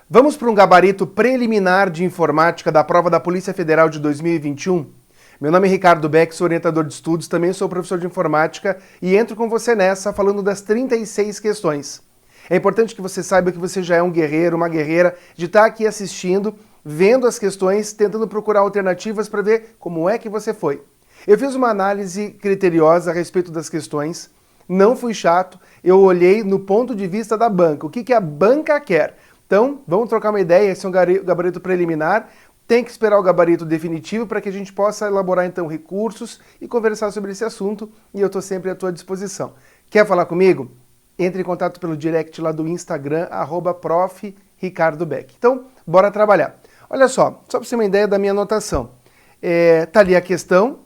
Vamos para um gabarito preliminar de informática da prova da Polícia Federal de 2021? Meu nome é Ricardo Beck, sou orientador de estudos, também sou professor de informática e entro com você nessa falando das 36 questões. É importante que você saiba que você já é um guerreiro, uma guerreira, de estar aqui assistindo, vendo as questões, tentando procurar alternativas para ver como é que você foi. Eu fiz uma análise criteriosa a respeito das questões, não fui chato, eu olhei no ponto de vista da banca, o que a banca quer. Então, vamos trocar uma ideia, esse é um gabarito preliminar, tem que esperar o gabarito definitivo para que a gente possa elaborar então recursos e conversar sobre esse assunto, e eu estou sempre à tua disposição. Quer falar comigo? Entre em contato pelo direct lá do Instagram, @profricardobeck. Então, bora trabalhar. Olha só para você ter uma ideia da minha anotação. Tá ali a questão,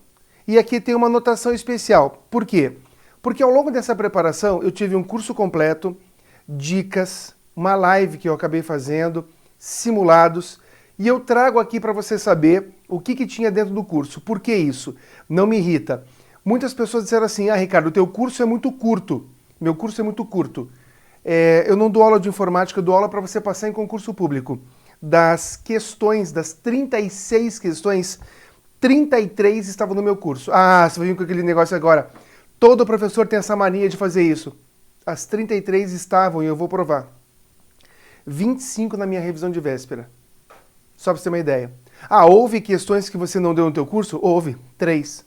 e aqui tem uma anotação especial. Por quê? Porque ao longo dessa preparação eu tive um curso completo, dicas, uma live que eu acabei fazendo, simulados, e eu trago aqui para você saber o que tinha dentro do curso. Por que isso? Não me irrita. Muitas pessoas disseram assim, Ricardo, o teu curso é muito curto. Meu curso é muito curto. Eu não dou aula de informática, eu dou aula para você passar em concurso público. Das questões, das 36 questões, 33 estavam no meu curso. Você vai vir com aquele negócio agora. Todo professor tem essa mania de fazer isso. As 33 estavam e eu vou provar. 25 na minha revisão de véspera. Só para você ter uma ideia. Houve questões que você não deu no teu curso? Houve. 3.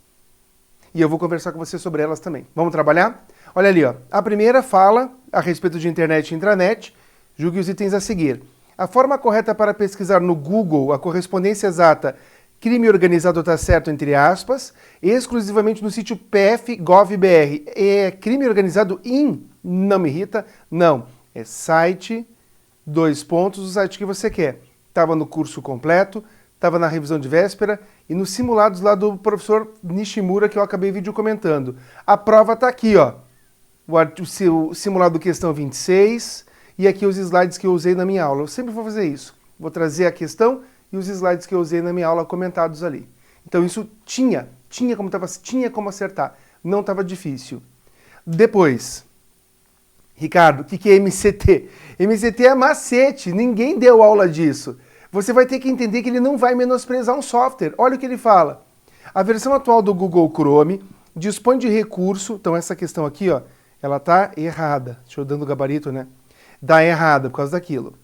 E eu vou conversar com você sobre elas também. Vamos trabalhar? Olha ali, ó. A primeira fala a respeito de internet e intranet. Julgue os itens a seguir. A forma correta para pesquisar no Google a correspondência exata crime organizado está certo, entre aspas, exclusivamente no sítio PF.gov.br. É crime organizado não me irrita, não. É site... o site que você quer. Estava no curso completo, estava na revisão de véspera e nos simulados lá do professor Nishimura que eu acabei vídeo comentando. A prova está aqui, ó. O simulado questão 26 e aqui os slides que eu usei na minha aula. Eu sempre vou fazer isso. Vou trazer a questão e os slides que eu usei na minha aula comentados ali. Então isso tinha como acertar. Não estava difícil. Depois... Ricardo, o que é MCT? MCT é macete, ninguém deu aula disso. Você vai ter que entender que ele não vai menosprezar um software. Olha o que ele fala. A versão atual do Google Chrome dispõe de recurso, então essa questão aqui, ó, ela tá errada. Deixa eu dando o gabarito, né? Dá errada por causa daquilo.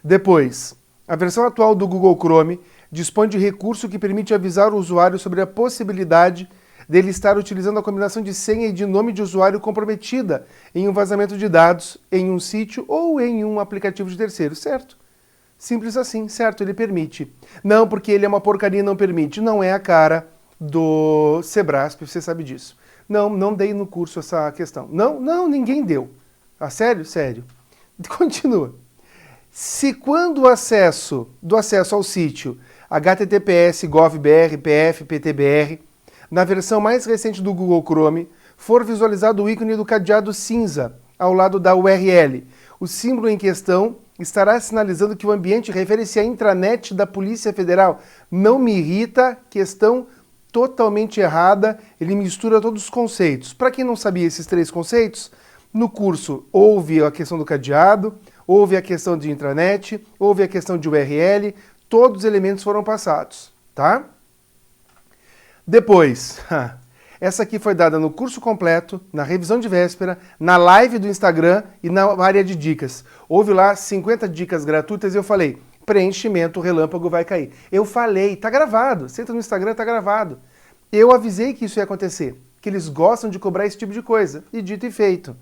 Depois, a versão atual do Google Chrome dispõe de recurso que permite avisar o usuário sobre a possibilidade dele estar utilizando a combinação de senha e de nome de usuário comprometida em um vazamento de dados, em um sítio ou em um aplicativo de terceiro, certo? Simples assim, certo, ele permite. Não porque ele é uma porcaria e não permite, não é a cara do Sebrasp, você sabe disso. Não dei no curso essa questão. Não, ninguém deu. Sério? Sério. Continua. Se quando do acesso ao sítio https gov.br, pf, ptbr, na versão mais recente do Google Chrome, for visualizado o ícone do cadeado cinza ao lado da URL. O símbolo em questão estará sinalizando que o ambiente refere-se à intranet da Polícia Federal. Não me irrita, questão totalmente errada, ele mistura todos os conceitos. Para quem não sabia esses 3 conceitos, no curso houve a questão do cadeado, houve a questão de intranet, houve a questão de URL, todos os elementos foram passados, tá? Depois, essa aqui foi dada no curso completo, na revisão de véspera, na live do Instagram e na área de dicas. Houve lá 50 dicas gratuitas e eu falei, preenchimento relâmpago vai cair. Eu falei, tá gravado, você entra no Instagram, tá gravado. Eu avisei que isso ia acontecer, que eles gostam de cobrar esse tipo de coisa, e dito e feito.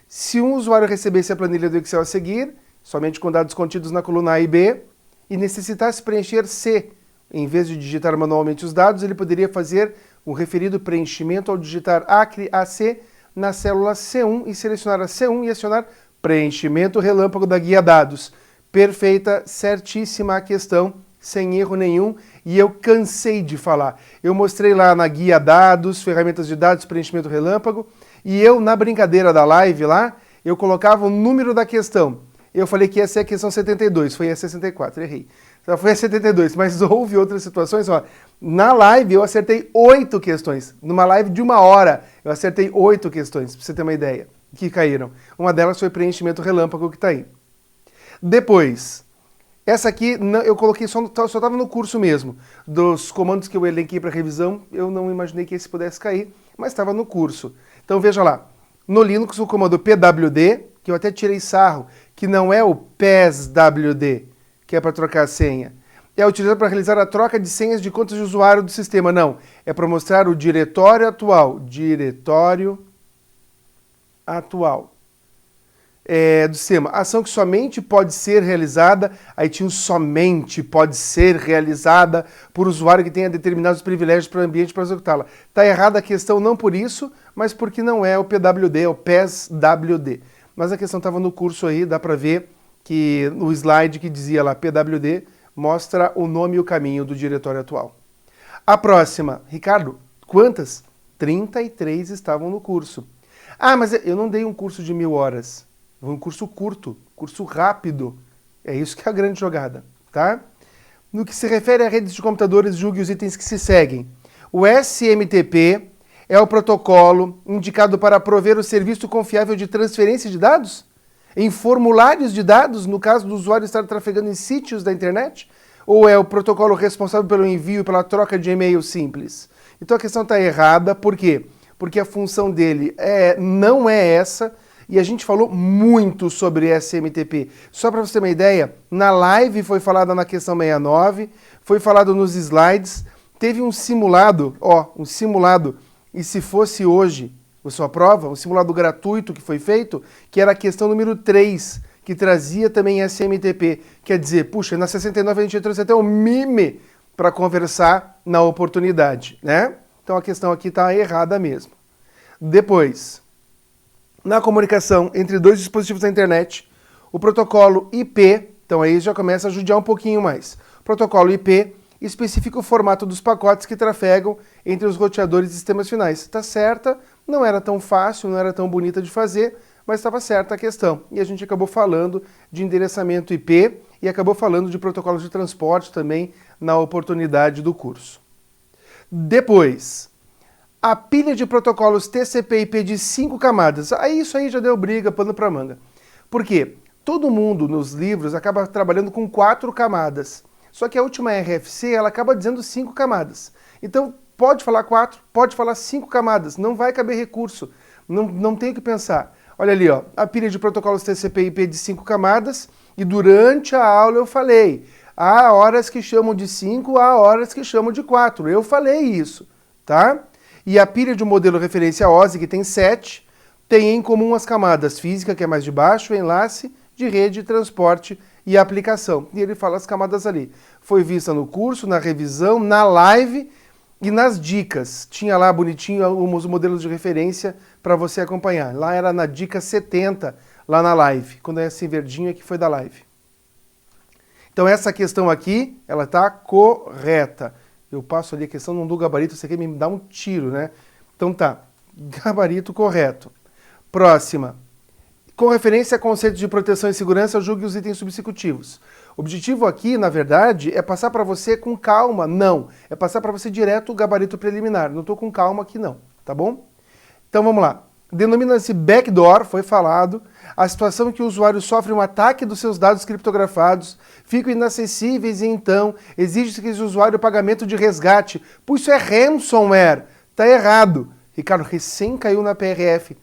Se um usuário recebesse a planilha do Excel a seguir, somente com dados contidos na coluna A e B, e necessitasse preencher C, em vez de digitar manualmente os dados, ele poderia fazer o referido preenchimento ao digitar ACRE AC na célula C1 e selecionar a C1 e acionar preenchimento relâmpago da guia dados. Perfeita, certíssima a questão, sem erro nenhum, e eu cansei de falar. Eu mostrei lá na guia dados, ferramentas de dados, preenchimento relâmpago, e eu, na brincadeira da live lá, eu colocava o número da questão. Eu falei que ia ser a questão 72, foi a 64, errei. Então foi a 72, mas houve outras situações, ó. Na live eu acertei 8 questões. Numa live de 1 hora, eu acertei 8 questões, pra você ter uma ideia, que caíram. Uma delas foi preenchimento relâmpago que tá aí. Depois, Essa aqui eu coloquei só estava no curso mesmo. Dos comandos que eu elenquei para revisão, eu não imaginei que esse pudesse cair, mas estava no curso. Então veja lá, no Linux o comando pwd, que eu até tirei sarro, que não é o PESWD, que é para trocar a senha. É utilizado para realizar a troca de senhas de contas de usuário do sistema. Não, é para mostrar o diretório atual. Diretório atual do sistema. Ação que somente pode ser realizada, aí tinha o somente pode ser realizada por usuário que tenha determinados privilégios para o ambiente para executá-la. Está errada a questão não por isso, mas porque não é o PWD, é o PESWD. Mas a questão estava no curso aí, dá para ver que o slide que dizia lá PWD mostra o nome e o caminho do diretório atual. A próxima, Ricardo, quantas? 33 estavam no curso. Ah, mas eu não dei um curso de 1000 horas. Um curso curto, curso rápido. É isso que é a grande jogada, tá? No que se refere a redes de computadores, julgue os itens que se seguem. O SMTP é o protocolo indicado para prover o serviço confiável de transferência de dados? Em formulários de dados, no caso do usuário estar trafegando em sítios da internet? Ou é o protocolo responsável pelo envio e pela troca de e-mail simples? Então a questão está errada, por quê? Porque a função dele não é essa, e a gente falou muito sobre SMTP. Só para você ter uma ideia, na live foi falada na questão 69, foi falado nos slides, teve um simulado, e se fosse hoje a sua prova, um simulado gratuito que foi feito, que era a questão número 3, que trazia também SMTP. Quer dizer, puxa, na 69 a gente trouxe até o MIME para conversar na oportunidade, né? Então a questão aqui está errada mesmo. Depois, na comunicação entre dois dispositivos da internet, o protocolo IP, então aí já começa a judiar um pouquinho mais. O protocolo IP especifica o formato dos pacotes que trafegam entre os roteadores e sistemas finais. Está certa, não era tão fácil, não era tão bonita de fazer, mas estava certa a questão. E a gente acabou falando de endereçamento IP e acabou falando de protocolos de transporte também na oportunidade do curso. Depois, a pilha de protocolos TCP/IP de 5 camadas. Isso aí já deu briga, pano para manga. Por quê? Todo mundo nos livros acaba trabalhando com 4 camadas. Só que a última RFC, ela acaba dizendo 5 camadas. Então, pode falar 4, pode falar 5 camadas. Não vai caber recurso. Não tem o que pensar. Olha ali, ó, a pilha de protocolos TCP/IP de 5 camadas. E durante a aula eu falei, há horas que chamam de 5, há horas que chamam de 4. Eu falei isso, tá? E a pilha de um modelo referência OSI, que tem 7, tem em comum as camadas física, que é mais de baixo, enlace, de rede, transporte e aplicação. E ele fala as camadas ali. Foi vista no curso, na revisão, na live e nas dicas. Tinha lá bonitinho os modelos de referência para você acompanhar. Lá era na dica 70, lá na live. Quando é assim verdinho é que foi da live. Então essa questão aqui, ela está correta. Eu passo ali a questão, não dou gabarito, você quer me dar um tiro, né? Então tá, gabarito correto. Próxima. Com referência a conceitos de proteção e segurança, julgue os itens subsecutivos. O objetivo aqui, na verdade, é passar para você com calma. Não, é passar para você direto o gabarito preliminar. Não estou com calma aqui não, tá bom? Então vamos lá. Denomina-se backdoor, foi falado, a situação em que o usuário sofre um ataque dos seus dados criptografados, ficam inacessíveis e então exige-se que esse usuário pagamento de resgate. Pois isso é ransomware. Tá errado. Ricardo, recém caiu na PRF.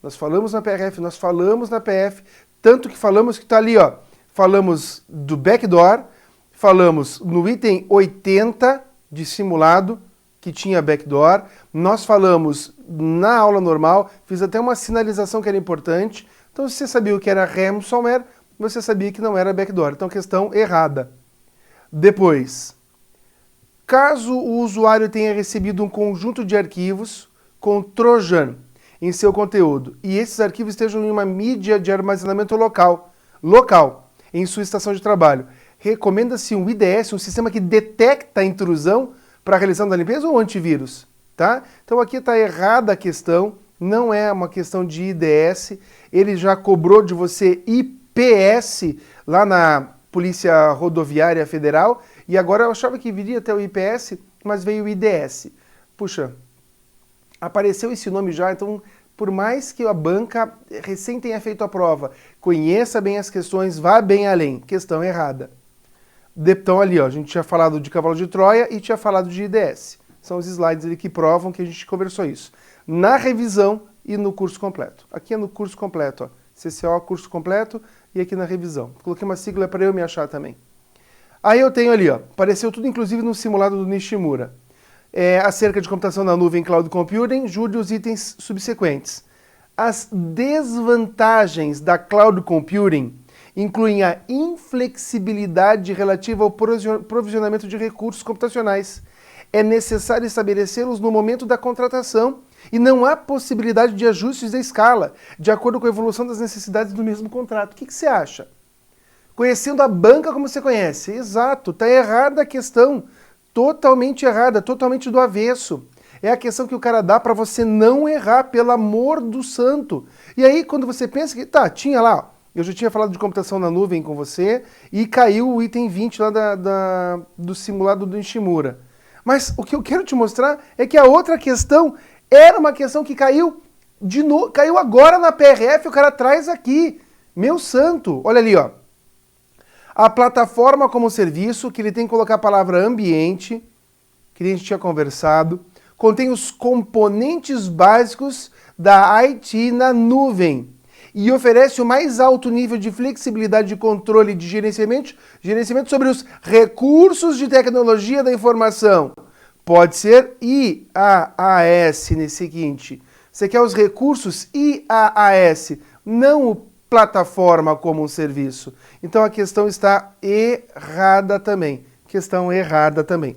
Nós falamos na PRF, tanto que falamos que está ali, ó. Falamos do backdoor, falamos no item 80 de simulado, que tinha backdoor. Nós falamos na aula normal, fiz até uma sinalização que era importante. Então, se você sabia o que era ransomware, você sabia que não era backdoor. Então, questão errada. Depois, caso o usuário tenha recebido um conjunto de arquivos com Trojan em seu conteúdo e esses arquivos estejam em uma mídia de armazenamento local, em sua estação de trabalho, recomenda-se um IDS, um sistema que detecta a intrusão para a realização da limpeza ou antivírus, tá? Então aqui está errada a questão, não é uma questão de IDS, ele já cobrou de você IPS lá na Polícia Rodoviária Federal e agora eu achava que viria até o IPS, mas veio o IDS. Puxa, apareceu esse nome já, então por mais que a banca recém tenha feito a prova, conheça bem as questões, vá bem além. Questão errada. Então ali, ó, a gente tinha falado de cavalo de Troia e tinha falado de IDS. São os slides ali que provam que a gente conversou isso. Na revisão e no curso completo. Aqui é no curso completo, ó. CCO, curso completo, e aqui na revisão. Coloquei uma sigla para eu me achar também. Aí eu tenho ali, ó, apareceu tudo inclusive no simulado do Nishimura. Acerca de computação na nuvem Cloud Computing, julgue os itens subsequentes. As desvantagens da Cloud Computing incluem a inflexibilidade relativa ao provisionamento de recursos computacionais. É necessário estabelecê-los no momento da contratação e não há possibilidade de ajustes da escala, de acordo com a evolução das necessidades do mesmo contrato. O que você acha? Conhecendo a banca como você conhece. Exato, está errada a questão. Totalmente errada, totalmente do avesso. É a questão que o cara dá para você não errar, pelo amor do santo. E aí, quando você pensa que, tá, tinha lá, ó, eu já tinha falado de computação na nuvem com você, e caiu o item 20 lá do simulado do Nishimura. Mas o que eu quero te mostrar é que a outra questão era uma questão que caiu de novo, caiu agora na PRF, o cara traz aqui. Meu santo, olha ali, ó. A plataforma como serviço, que ele tem que colocar a palavra ambiente, que a gente tinha conversado, contém os componentes básicos da IT na nuvem e oferece o mais alto nível de flexibilidade de controle de gerenciamento sobre os recursos de tecnologia da informação. Pode ser IaaS nesse seguinte. Você quer os recursos IaaS, não o plataforma como um serviço. Então a questão está errada também. Questão errada também.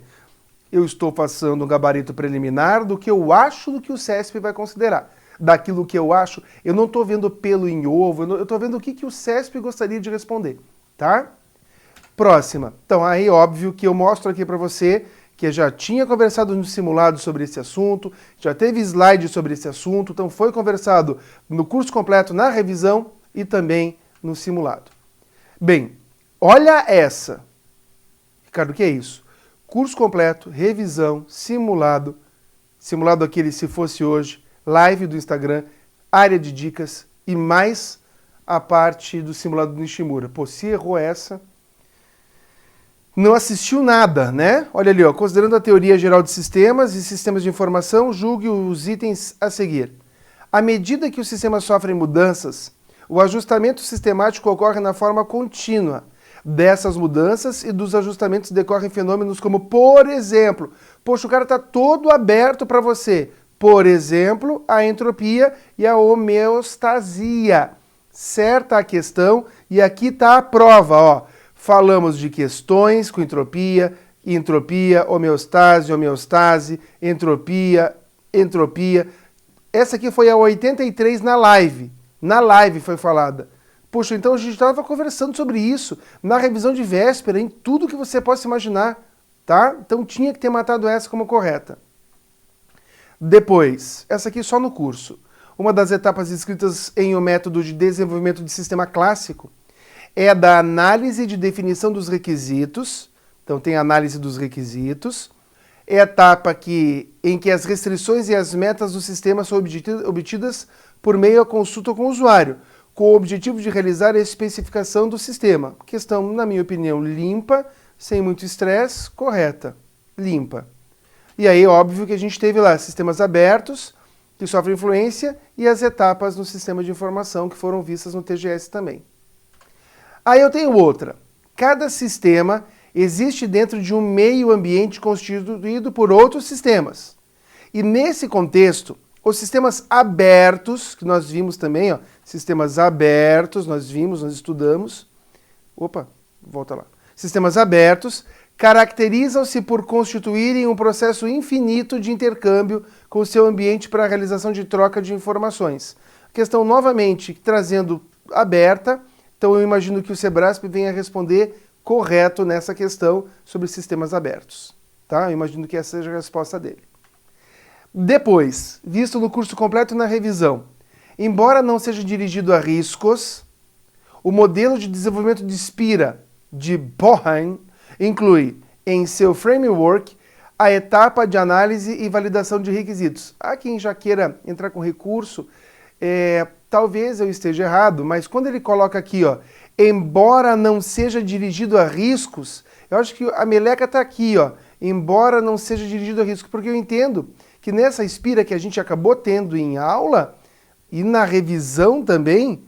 Eu estou passando um gabarito preliminar do que eu acho do que o CESP vai considerar. Daquilo que eu acho, eu não estou vendo pelo em ovo, eu estou vendo o que o CESP gostaria de responder, tá? Próxima. Então aí óbvio que eu mostro aqui para você que eu já tinha conversado no simulado sobre esse assunto, já teve slide sobre esse assunto, então foi conversado no curso completo, na revisão e também no simulado. Bem, olha essa. Ricardo, o que é isso? Curso completo, revisão, simulado aquele se fosse hoje, live do Instagram, área de dicas e mais a parte do simulado do Nishimura. Pô, se errou essa, não assistiu nada, né? Olha ali, ó, considerando a teoria geral de sistemas e sistemas de informação, julgue os itens a seguir. À medida que os sistemas sofrem mudanças, o ajustamento sistemático ocorre na forma contínua. Dessas mudanças e dos ajustamentos decorrem fenômenos como, por exemplo, poxa, o cara está todo aberto para você. Por exemplo, a entropia e a homeostasia. Certa a questão, e aqui está a prova, ó. Falamos de questões com entropia, homeostase, entropia. Essa aqui foi a 83 na live. Na live foi falada. Poxa, então a gente estava conversando sobre isso na revisão de véspera, em tudo que você possa imaginar, tá? Então tinha que ter matado essa como correta. Depois, essa aqui só no curso. Uma das etapas escritas em um método de desenvolvimento de sistema clássico é a da análise de definição dos requisitos. Então tem a análise dos requisitos. É a etapa em que as restrições e as metas do sistema são obtidas por meio da consulta com o usuário, com o objetivo de realizar a especificação do sistema. Questão, na minha opinião, limpa, sem muito estresse, correta. Limpa. E aí, óbvio que a gente teve lá sistemas abertos, que sofrem influência, e as etapas no sistema de informação que foram vistas no TGS também. Aí eu tenho outra. Cada sistema existe dentro de um meio ambiente constituído por outros sistemas. E nesse contexto, os sistemas abertos, que nós vimos também, ó, sistemas abertos, nós estudamos. Opa, volta lá. Sistemas abertos caracterizam-se por constituírem um processo infinito de intercâmbio com o seu ambiente para a realização de troca de informações. Questão novamente trazendo aberta, então eu imagino que o Sebrasp venha responder correto nessa questão sobre sistemas abertos. Tá? Eu imagino que essa seja a resposta dele. Depois, visto no curso completo e na revisão, embora não seja dirigido a riscos, o modelo de desenvolvimento de Spira, de Bohan, inclui em seu framework a etapa de análise e validação de requisitos. Há quem já queira entrar com recurso talvez eu esteja errado, mas quando ele coloca aqui, ó, embora não seja dirigido a riscos, eu acho que a meleca está aqui, ó, embora não seja dirigido a riscos, porque eu entendo que nessa Inspira que a gente acabou tendo em aula, e na revisão também,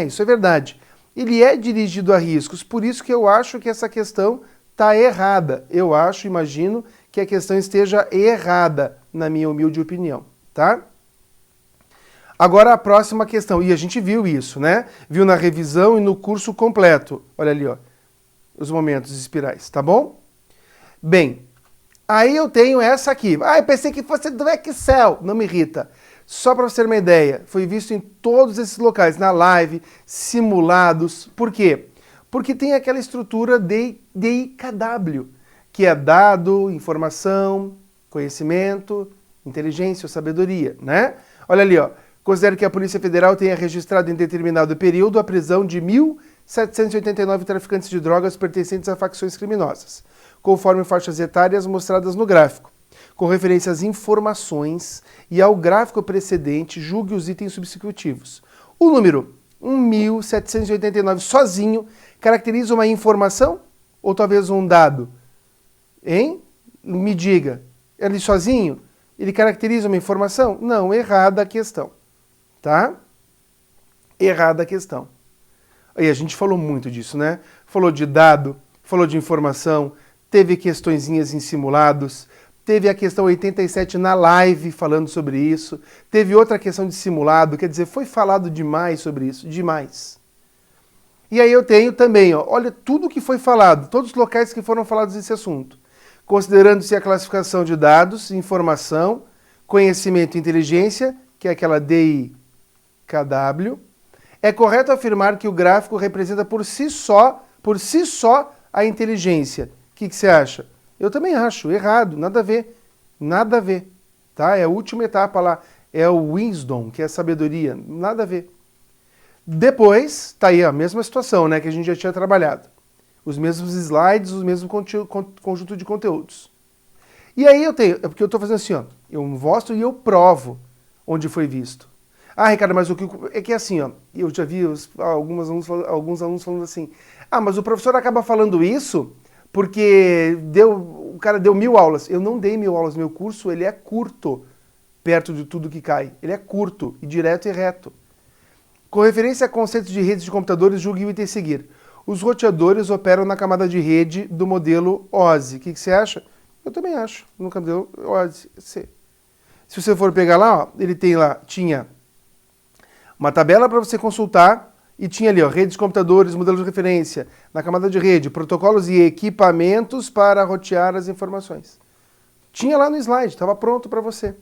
isso é verdade, ele é dirigido a riscos, por isso que eu acho que essa questão está errada. Eu imagino que a questão esteja errada, na minha humilde opinião, tá? Agora a próxima questão, e a gente viu isso, né? Viu na revisão e no curso completo. Olha ali, ó, os momentos espirais, tá bom? Bem, aí eu tenho essa aqui. Eu pensei que fosse do Excel. Não me irrita. Só para você ter uma ideia, foi visto em todos esses locais, na live, simulados. Por quê? Porque tem aquela estrutura DIKW, que é dado, informação, conhecimento, inteligência ou sabedoria, né? Olha ali, ó. Considero que a Polícia Federal tenha registrado em determinado período a prisão de 1.789 traficantes de drogas pertencentes a facções criminosas, conforme faixas etárias mostradas no gráfico. Com referência às informações e ao gráfico precedente, julgue os itens subsecutivos. O número 1.789 sozinho caracteriza uma informação ou talvez um dado? Hein? Me diga. Ele sozinho? Ele caracteriza uma informação? Não, errada a questão. Tá? Errada a questão. Aí a gente falou muito disso, né? Falou de dado, falou de informação, teve questõezinhas em simulados, teve a questão 87 na live falando sobre isso, teve outra questão de simulado, quer dizer, foi falado demais sobre isso, demais. E aí eu tenho também, ó, olha tudo que foi falado, todos os locais que foram falados nesse assunto. Considerando-se a classificação de dados, informação, conhecimento e inteligência, que é aquela DIKW, é correto afirmar que o gráfico representa por si só a inteligência. O que você acha? Eu também acho, errado, nada a ver, tá? É a última etapa lá, é o wisdom, que é a sabedoria, nada a ver. Depois, tá aí a mesma situação, né, que a gente já tinha trabalhado. Os mesmos slides, o mesmo conjunto de conteúdos. E aí eu tenho, é porque eu estou fazendo assim, ó, eu mostro e eu provo onde foi visto. Ricardo, mas o que é que é assim, ó, eu já vi alguns alunos falando assim, mas o professor acaba falando isso porque o cara deu 1000 aulas. Eu não dei 1000 aulas, meu curso ele é curto, perto de tudo que cai. Ele é curto, e direto e reto. Com referência a conceitos de redes de computadores, julgue o item a seguir. Os roteadores operam na camada de rede do modelo OSI. O que você acha? Eu também acho, no modelo OSI. Se você for pegar lá, ó, ele tinha uma tabela para você consultar e tinha ali, ó, redes de computadores, modelos de referência, na camada de rede, protocolos e equipamentos para rotear as informações. Tinha lá no slide, estava pronto para você.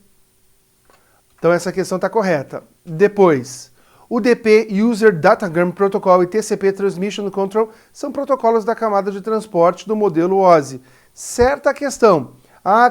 Então essa questão está correta. Depois, UDP, User Datagram Protocol e TCP Transmission Control são protocolos da camada de transporte do modelo OSI. Certa questão.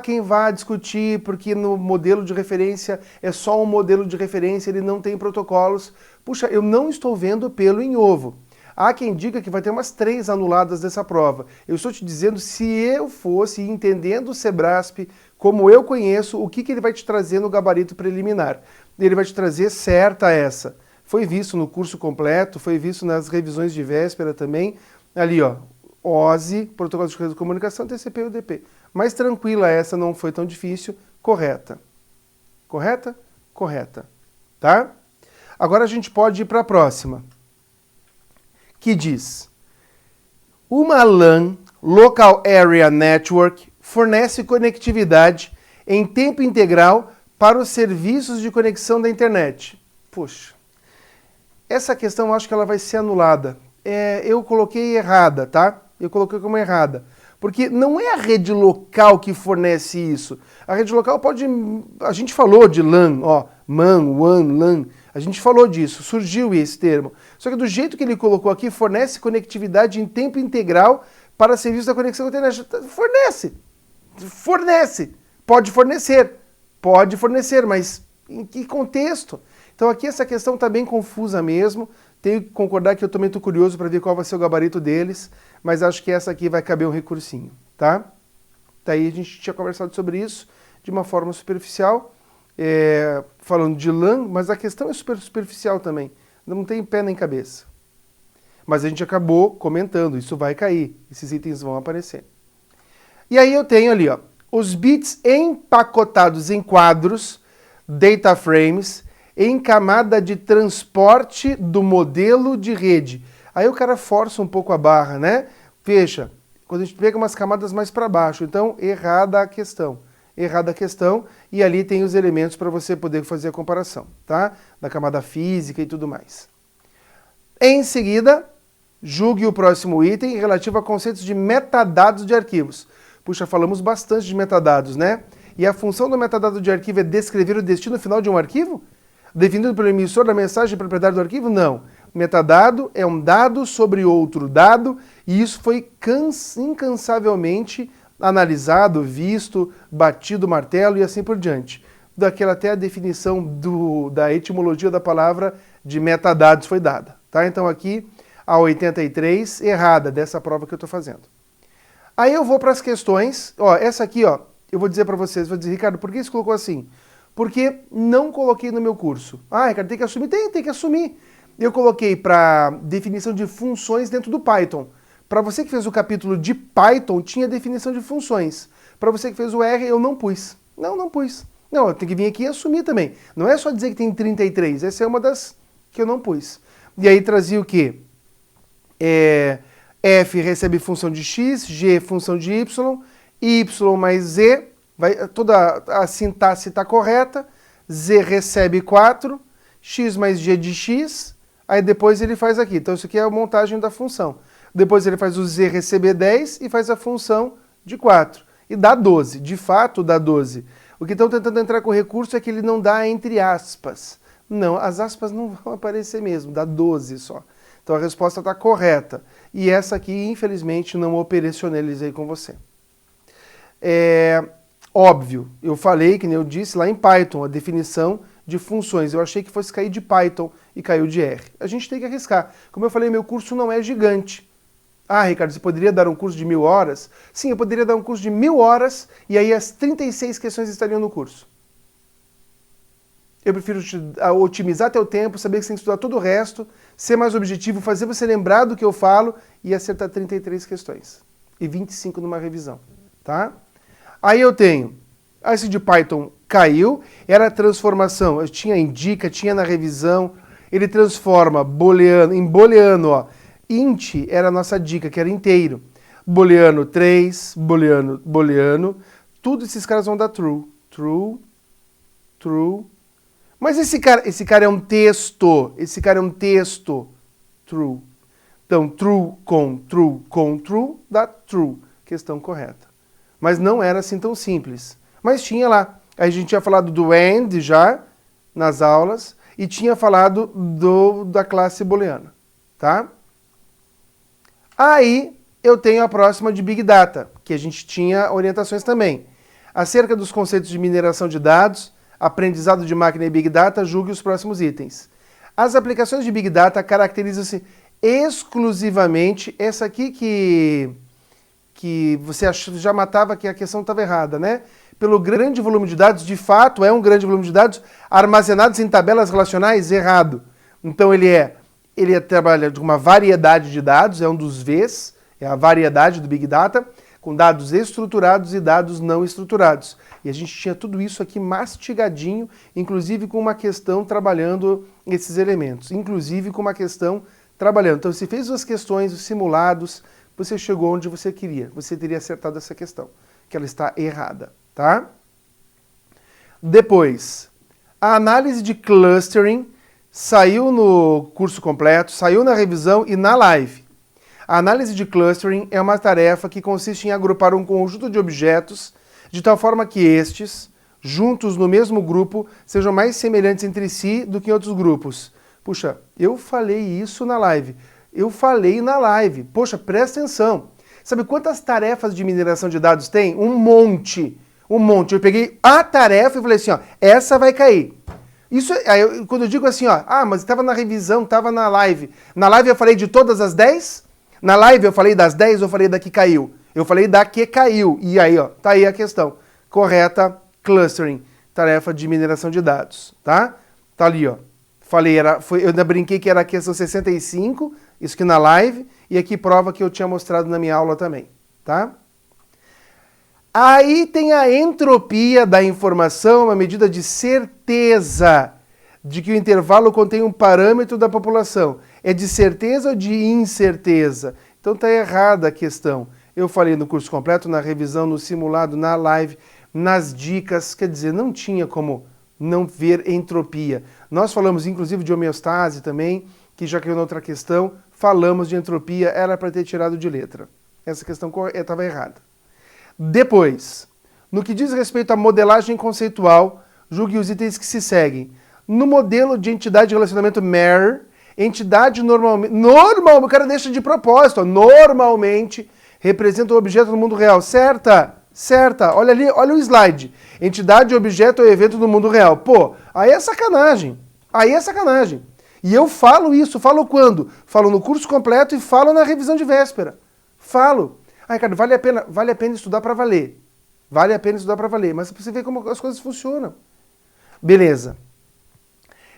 Quem vai discutir porque no modelo de referência é só um modelo de referência, ele não tem protocolos. Puxa, eu não estou vendo pelo em ovo. Há quem diga que vai ter umas 3 anuladas dessa prova. Eu estou te dizendo, se eu fosse entendendo o Sebrasp, como eu conheço, o que ele vai te trazer no gabarito preliminar. Ele vai te trazer certa essa. Foi visto no curso completo, foi visto nas revisões de véspera também. Ali, ó, OSI, Protocolo de Rede de Comunicação, TCP e UDP. Mais tranquila essa, não foi tão difícil. Correta. Correta? Correta. Tá? Agora a gente pode ir para a próxima. Que diz: uma LAN, Local Area Network, fornece conectividade em tempo integral para os serviços de conexão da internet. Puxa, essa questão eu acho que ela vai ser anulada. Eu coloquei errada, tá? Eu coloquei como errada. Porque não é a rede local que fornece isso. A rede local pode... A gente falou de LAN, ó, MAN, WAN, LAN. A gente falou disso, surgiu esse termo. Só que do jeito que ele colocou aqui, fornece conectividade em tempo integral para serviços da conexão com a internet. Fornece. Fornece. Pode fornecer, mas em que contexto? Então aqui essa questão está bem confusa mesmo. Tenho que concordar que eu também estou curioso para ver qual vai ser o gabarito deles, mas acho que essa aqui vai caber um recursinho, tá? Daí a gente tinha conversado sobre isso de uma forma superficial. falando de LAN, mas a questão é super superficial também. Não tem pé nem cabeça. Mas a gente acabou comentando, isso vai cair, esses itens vão aparecer. E aí eu tenho ali, ó, os bits empacotados em quadros, data frames, em camada de transporte do modelo de rede. Aí o cara força um pouco a barra, né? Veja, quando a gente pega umas camadas mais para baixo, então errada a questão. Errada a questão, e ali tem os elementos para você poder fazer a comparação, tá? Da camada física e tudo mais. Em seguida, julgue o próximo item relativo a conceitos de metadados de arquivos. Puxa, falamos bastante de metadados, né? E a função do metadado de arquivo é descrever o destino final de um arquivo? Definido pelo emissor da mensagem proprietário do arquivo? Não. Metadado é um dado sobre outro dado, e isso foi incansavelmente analisado, visto, batido o martelo e assim por diante. Daquela até a definição da etimologia da palavra de metadados foi dada. Tá? Então aqui a 83, errada dessa prova que eu estou fazendo. Aí eu vou para as questões. Ó, essa aqui, ó, eu vou dizer para vocês, vou dizer, Ricardo, por que você colocou assim? Porque não coloquei no meu curso. Ah, Ricardo, tem que assumir? Tem que assumir. Eu coloquei para definição de funções dentro do Python. Para você que fez o capítulo de Python, tinha definição de funções. Para você que fez o R, eu não pus. Não pus. Não, eu tenho que vir aqui e assumir também. Não é só dizer que tem 33, essa é uma das que eu não pus. E aí trazia o quê? F recebe função de x, g função de y mais z, toda a sintaxe está correta, z recebe 4, x mais g de x, aí depois ele faz aqui. Então isso aqui é a montagem da função. Depois ele faz o z receber 10 e faz a função de 4. E dá 12, de fato dá 12. O que estão tentando entrar com o recurso é que ele não dá entre aspas. Não, as aspas não vão aparecer mesmo, dá 12 só. Então a resposta está correta. E essa aqui, infelizmente, não operacionalizei com você. Óbvio, eu falei, que nem eu disse, lá em Python, a definição de funções. Eu achei que fosse cair de Python e caiu de R. A gente tem que arriscar. Como eu falei, meu curso não é gigante. Ah, Ricardo, você poderia dar um curso de 1000 horas? Sim, eu poderia dar um curso de 1000 horas e aí as 36 questões estariam no curso. Eu prefiro otimizar teu tempo, saber que você tem que estudar todo o resto, ser mais objetivo, fazer você lembrar do que eu falo e acertar 33 questões. E 25 numa revisão, tá? Aí eu tenho, esse de Python caiu, era a transformação, eu tinha indica, tinha na revisão, ele transforma em booleano, ó. Int era a nossa dica, que era inteiro. Booleano 3, booleano, tudo esses caras vão dar true. True. Mas esse cara é um texto, true. Então, true com true, dá true, questão correta. Mas não era assim tão simples. Mas tinha lá, a gente tinha falado do AND já, nas aulas, e tinha falado da classe booleana, tá? Aí eu tenho a próxima de Big Data, que a gente tinha orientações também. Acerca dos conceitos de mineração de dados, aprendizado de máquina e Big Data, julgue os próximos itens. As aplicações de Big Data caracterizam-se exclusivamente, essa aqui que você já matava que a questão estava errada, né? Pelo grande volume de dados, de fato é um grande volume de dados, armazenados em tabelas relacionais, errado. Então ele trabalha de uma variedade de dados, é um dos Vs, é a variedade do Big Data, com dados estruturados e dados não estruturados. E a gente tinha tudo isso aqui mastigadinho, inclusive com uma questão trabalhando esses elementos, Então, se fez as questões, os simulados, você chegou onde você queria, você teria acertado essa questão, que ela está errada, tá? Depois, a análise de clustering saiu no curso completo, saiu na revisão e na live. A análise de clustering é uma tarefa que consiste em agrupar um conjunto de objetos de tal forma que estes, juntos no mesmo grupo, sejam mais semelhantes entre si do que em outros grupos. Puxa, eu falei isso na live. Poxa, presta atenção. Sabe quantas tarefas de mineração de dados tem? Um monte. Eu peguei a tarefa e falei assim, ó, essa vai cair. Isso, quando eu digo assim, ó, mas estava na revisão, estava na live. Na live eu falei de todas as 10? Na live eu falei das 10 ou eu falei da que caiu? Eu falei da que caiu. E aí, ó, tá aí a questão. Correta, clustering. tarefa de mineração de dados, tá? Tá ali, ó. Falei, eu ainda brinquei que era a questão 65, isso aqui na live, e aqui prova que eu tinha mostrado na minha aula também, tá? Aí tem a entropia da informação, uma medida de certeza de que o intervalo contém um parâmetro da população. É de certeza ou de incerteza? Então tá errada a questão. Eu falei no curso completo, na revisão, no simulado, na live, nas dicas, quer dizer, não tinha como não ver entropia. Nós falamos inclusive de homeostase também, que já caiu na outra questão, falamos de entropia, era para ter tirado de letra. Essa questão estava errada. Depois, no que diz respeito à modelagem conceitual, julgue os itens que se seguem. No modelo de entidade de relacionamento MER, entidade normalmente, o cara deixa de propósito, normalmente representa o objeto no mundo real. Certa, olha ali, olha o slide. Entidade, objeto ou evento no mundo real. Pô, aí é sacanagem. E eu falo isso, falo quando? Falo no curso completo e falo na revisão de véspera. Falo. Ah, Ricardo, vale a pena estudar para valer. Vale a pena estudar para valer, mas você vê como as coisas funcionam. Beleza.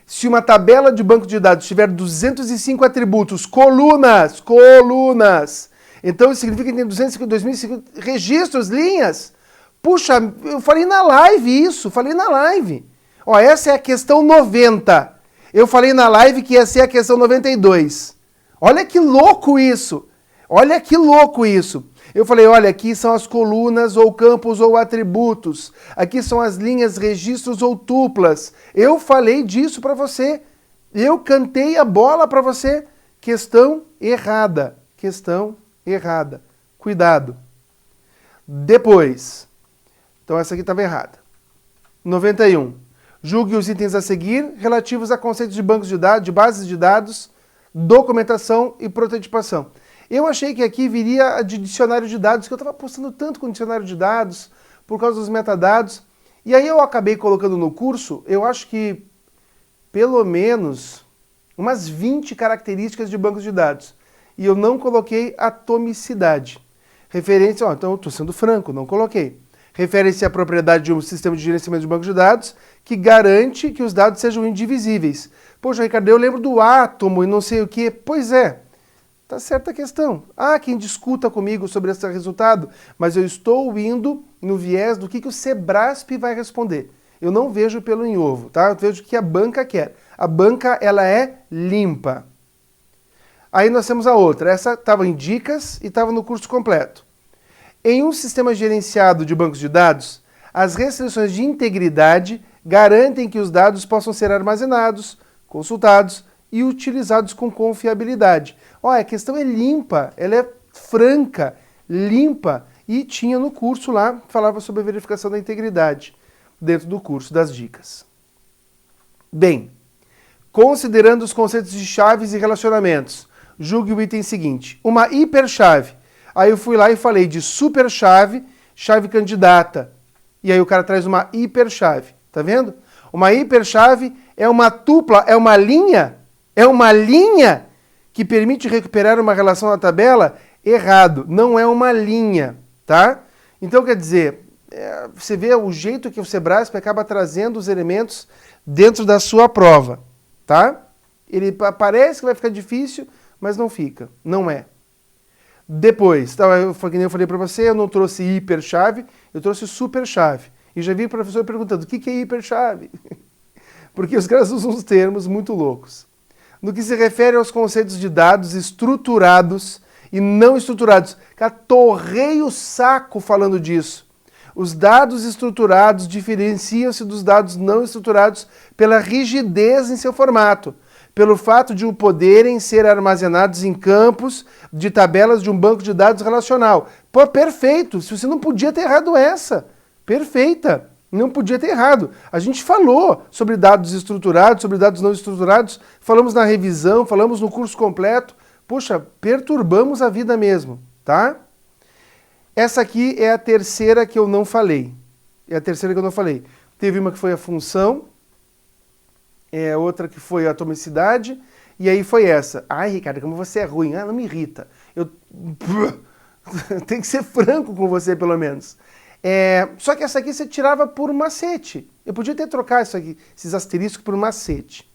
Se uma tabela de banco de dados tiver 205 atributos, colunas, então isso significa que tem 252.005 registros, linhas. Puxa, eu falei na live isso, Ó, essa é a questão 90. Eu falei na live que ia ser a questão 92. Olha que louco isso. Eu falei, olha, aqui são as colunas ou campos ou atributos. Aqui são as linhas, registros ou tuplas. Eu falei disso para você. Eu cantei a bola para você. Questão errada. Cuidado. Depois. Então essa aqui estava errada. 91. Julgue os itens a seguir relativos a conceitos de bancos de dados, de bases de dados, documentação e prototipação. Eu achei que aqui viria de dicionário de dados, que eu estava apostando tanto com dicionário de dados, por causa dos metadados. E aí eu acabei colocando no curso, eu acho que pelo menos umas 20 características de bancos de dados. E eu não coloquei atomicidade. Referência, então eu estou sendo franco, não coloquei. Refere-se à propriedade de um sistema de gerenciamento de banco de dados que garante que os dados sejam indivisíveis. Poxa, Ricardo, eu lembro do átomo e não sei o quê. Pois é. Tá certa a questão. Quem discuta comigo sobre esse resultado, mas eu estou indo no viés do que o Sebrasp vai responder. Eu não vejo pelo em ovo, tá? Eu vejo o que a banca quer. A banca, ela é limpa. Aí nós temos a outra. Essa estava em dicas e estava no curso completo. Em um sistema gerenciado de bancos de dados, as restrições de integridade garantem que os dados possam ser armazenados, consultados e utilizados com confiabilidade. A questão é limpa, ela é franca, limpa, e tinha no curso lá, falava sobre a verificação da integridade, dentro do curso das dicas. Bem, considerando os conceitos de chaves e relacionamentos, julgue o item seguinte, uma hiperchave. Aí eu fui lá e falei de superchave, chave candidata, e aí o cara traz uma hiperchave, tá vendo? Uma hiperchave é uma tupla, é uma linha que permite recuperar uma relação na tabela. Errado, não é uma linha, tá? Então, quer dizer, você vê o jeito que o Sebrasp acaba trazendo os elementos dentro da sua prova, tá? Ele parece que vai ficar difícil, mas não fica, não é. Depois, que nem eu falei para você, eu não trouxe hiperchave, eu trouxe superchave. E já vi o professor perguntando, o que é hiperchave? Porque os caras usam uns termos muito loucos. No que se refere aos conceitos de dados estruturados e não estruturados. Cara, torrei o saco falando disso. Os dados estruturados diferenciam-se dos dados não estruturados pela rigidez em seu formato, pelo fato de poderem ser armazenados em campos de tabelas de um banco de dados relacional. Pô, perfeito! Se você não podia ter errado essa. Perfeita! Não podia ter errado. A gente falou sobre dados estruturados, sobre dados não estruturados, falamos na revisão, falamos no curso completo. Poxa, perturbamos a vida mesmo, tá? Essa aqui é a terceira que eu não falei. Teve uma que foi a função, outra que foi a atomicidade, e aí foi essa. Ai, Ricardo, como você é ruim. Não me irrita. Tem que ser franco com você, pelo menos. Só que essa aqui você tirava por macete. Eu podia ter trocado isso aqui, esses asteriscos por macete.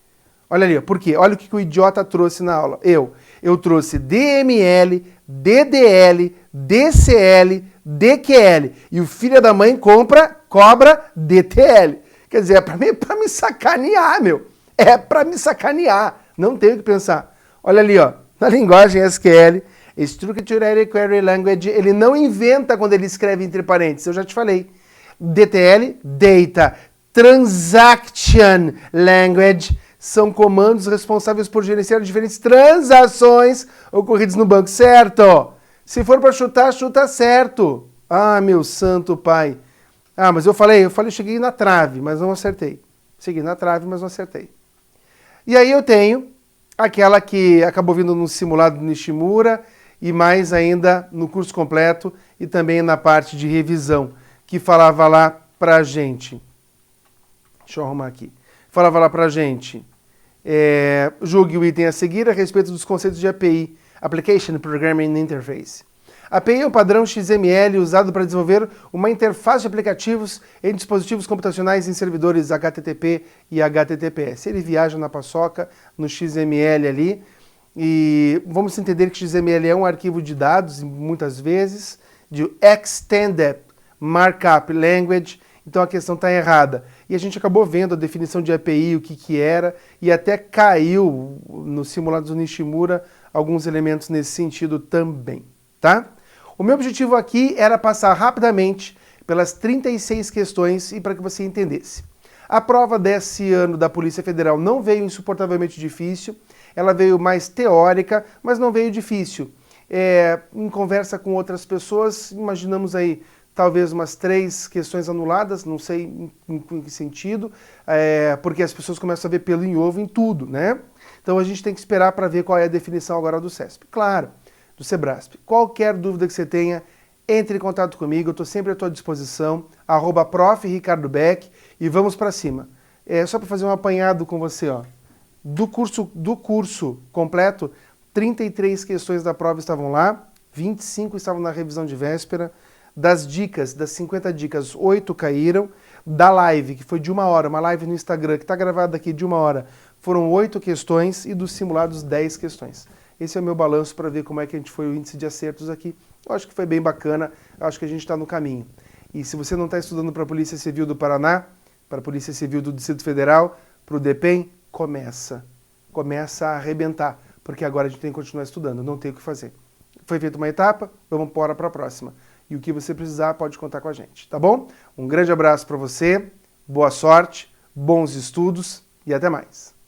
Olha ali, ó, por quê? Olha o que o idiota trouxe na aula. Eu trouxe DML, DDL, DCL, DQL. E o filho da mãe cobra DTL. Quer dizer, é pra me sacanear, meu. É pra me sacanear. Não tenho o que pensar. Olha ali, ó. Na linguagem SQL, Structured Query Language, ele não inventa quando ele escreve entre parênteses. Eu já te falei. DTL, Data. Transaction Language, são comandos responsáveis por gerenciar diferentes transações ocorridas no banco, certo? Se for para chutar, chuta certo. Ah, meu santo pai. Ah, mas eu cheguei na trave, mas não acertei. Cheguei na trave, mas não acertei. E aí eu tenho aquela que acabou vindo no simulado do Nishimura e mais ainda no curso completo e também na parte de revisão, que falava lá pra gente. Deixa eu arrumar aqui. Falava lá pra gente, julgue o item a seguir a respeito dos conceitos de API, Application Programming Interface. API é um padrão XML usado para desenvolver uma interface de aplicativos em dispositivos computacionais em servidores HTTP e HTTPS. Ele viaja na paçoca, no XML ali, e vamos entender que XML é um arquivo de dados, muitas vezes, de Extended Markup Language. Então a questão está errada. E a gente acabou vendo a definição de API, o que era, e até caiu no simulado do Nishimura alguns elementos nesse sentido também, tá? O meu objetivo aqui era passar rapidamente pelas 36 questões e para que você entendesse. A prova desse ano da Polícia Federal não veio insuportavelmente difícil, ela veio mais teórica, mas não veio difícil. Em conversa com outras pessoas, imaginamos aí talvez umas 3 questões anuladas, não sei em que sentido, porque as pessoas começam a ver pelo em ovo em tudo, né? Então a gente tem que esperar para ver qual é a definição agora do CESP. Claro, do Sebrasp. Qualquer dúvida que você tenha, entre em contato comigo, eu estou sempre à tua disposição, @prof. Ricardo Beck, e vamos para cima. Só para fazer um apanhado com você, ó. Do curso completo, 33 questões da prova estavam lá, 25 estavam na revisão de véspera. Das dicas, das 50 dicas, 8 caíram. Da live, que foi de 1 hora, uma live no Instagram, que está gravada aqui de 1 hora, foram 8 questões e dos simulados 10 questões. Esse é o meu balanço para ver como é que a gente foi o índice de acertos aqui. Eu acho que foi bem bacana, eu acho que a gente está no caminho. E se você não está estudando para a Polícia Civil do Paraná, para a Polícia Civil do Distrito Federal, para o DEPEN, começa a arrebentar, porque agora a gente tem que continuar estudando, não tem o que fazer. Foi feita uma etapa, vamos embora para a próxima. E o que você precisar pode contar com a gente, tá bom? Um grande abraço para você, boa sorte, bons estudos e até mais.